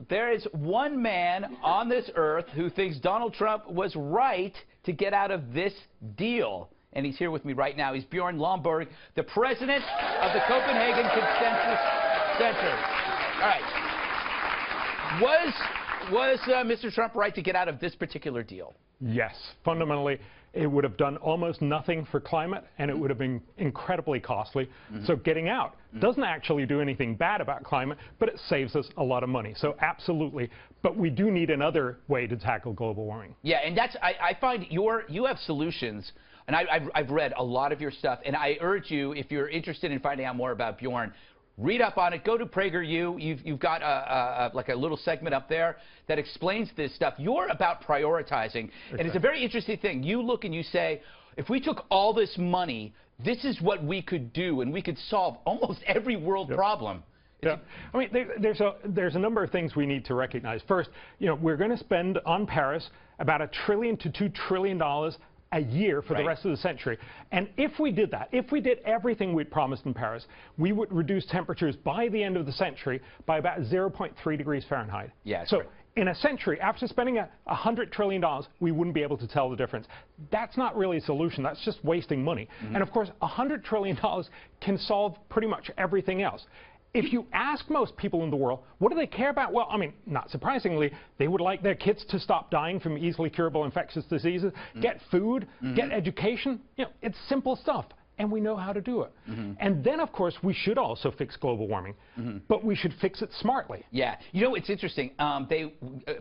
there is one man on this earth who thinks Donald Trump was right to get out of this deal. And he's here with me right now. He's Bjorn Lomborg, the president of the Copenhagen Consensus Center. All right. Was Mr. Trump right to get out of this particular deal? Yes. Fundamentally, it would have done almost nothing for climate, and it would have been incredibly costly. So getting out doesn't actually do anything bad about climate, but it saves us a lot of money. So absolutely. But we do need another way to tackle global warming. Yeah, and that's, I find you have solutions. And I've read a lot of your stuff, and I urge you, if you're interested in finding out more about Bjorn, read up on it. Go to PragerU. You've got like a little segment up there that explains this stuff. You're about prioritizing, and it's a very interesting thing. You look and you say, if we took all this money, this is what we could do, and we could solve almost every world problem. Yeah, I mean, there's a number of things we need to recognize. First, we're going to spend on Paris about $1 trillion to $2 trillion a year for the rest of the century. And if we did that, if we did everything we'd promised in Paris, we would reduce temperatures by the end of the century by about 0.3 degrees Fahrenheit. Yeah, so in a century, after spending $100 trillion, we wouldn't be able to tell the difference. That's not really a solution. That's just wasting money. And of course, $100 trillion can solve pretty much everything else. If you ask most people in the world, what do they care about? Well, I mean, not surprisingly, they would like their kids to stop dying from easily curable infectious diseases, get food, get education. It's simple stuff, and we know how to do it. And then, of course, we should also fix global warming, but we should fix it smartly. Yeah. It's interesting.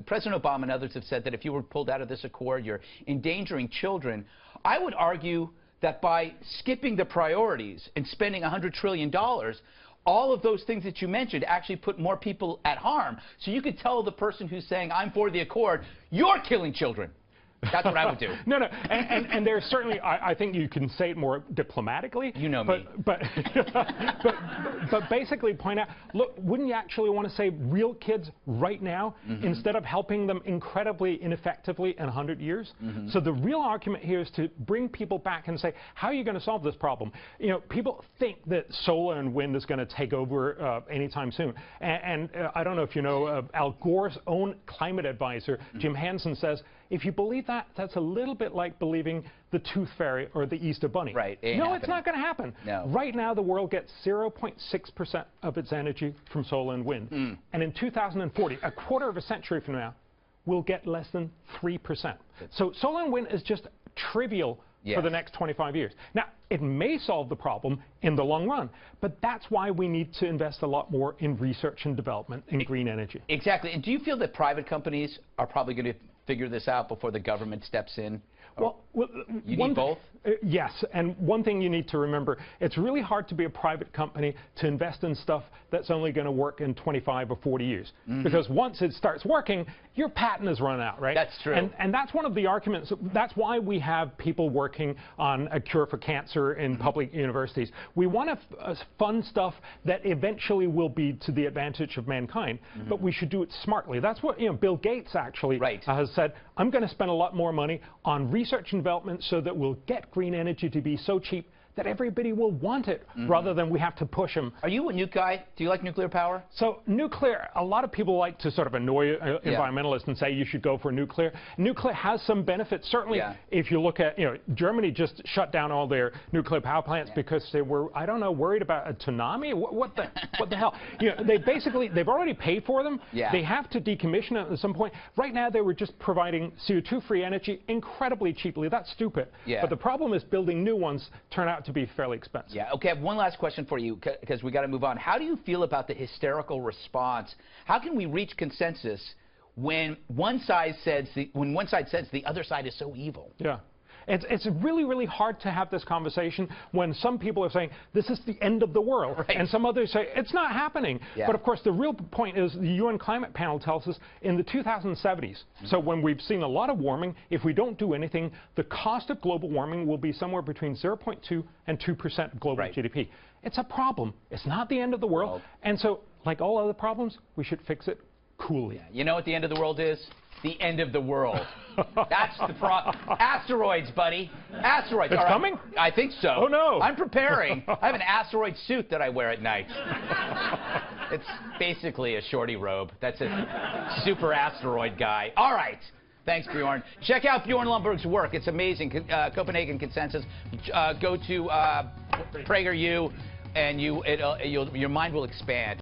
President Obama and others have said that if you were pulled out of this accord, you're endangering children. I would argue that by skipping the priorities and spending $100 trillion, all of those things that you mentioned actually put more people at harm. So you could tell the person who's saying, I'm for the accord, you're killing children. That's what I would do. No, and there's certainly, I think you can say it more diplomatically. You know me. But basically point out, look, wouldn't you actually want to save real kids right now instead of helping them incredibly ineffectively in 100 years? So the real argument here is to bring people back and say, how are you going to solve this problem? People think that solar and wind is going to take over anytime soon. And I don't know if you know, Al Gore's own climate advisor, Jim Hansen, says, if you believe that, that's a little bit like believing the Tooth Fairy or the Easter Bunny. Right. No, it's not going to happen. No. Right now, the world gets 0.6% of its energy from solar and wind. And in 2040, a quarter of a century from now, we'll get less than 3%. So solar and wind is just trivial for the next 25 years. Now, it may solve the problem in the long run, but that's why we need to invest a lot more in research and development in green energy. Exactly. And do you feel that private companies are probably going to figure this out before the government steps in? Well, you need both? Yes, and one thing you need to remember, it's really hard to be a private company to invest in stuff that's only going to work in 25 or 40 years. Because once it starts working, your patent is run out, right? That's true. And that's one of the arguments. That's why we have people working on a cure for cancer in public universities. We want to fund stuff that eventually will be to the advantage of mankind, but we should do it smartly. That's what Bill Gates actually has said. I'm going to spend a lot more money on research and development so that we'll get green energy to be so cheap that everybody will want it rather than we have to push them. Are you a nuke guy? Do you like nuclear power? So nuclear, a lot of people like to sort of annoy environmentalists and say you should go for nuclear. Nuclear has some benefits. Certainly, if you look at, Germany just shut down all their nuclear power plants because they were, I don't know, worried about a tsunami? What the hell? They've already paid for them. They have to decommission it at some point. Right now, they were just providing CO2-free energy incredibly cheaply. That's stupid. But the problem is building new ones turn out to be fairly expensive. Yeah. Okay. I have one last question for you because we got to move on. How do you feel about the hysterical response? How can we reach consensus when one side says the other side is so evil? Yeah. It's really, really hard to have this conversation when some people are saying this is the end of the world, and some others say it's not happening. But of course, the real point is the UN climate panel tells us in the 2070s, so when we've seen a lot of warming, if we don't do anything, the cost of global warming will be somewhere between 0.2 and 2% of global GDP. It's a problem. It's not the end of the world. And so, like all other problems, we should fix it coolly. You know what the end of the world is? The end of the world. That's the problem. Asteroids, buddy. Asteroids. It's coming? I think so. Oh, no. I'm preparing. I have an asteroid suit that I wear at night. It's basically a shorty robe. That's a super asteroid guy. All right. Thanks, Bjorn. Check out Bjorn Lomborg's work. It's amazing. Copenhagen Consensus. Go to PragerU, and your mind will expand.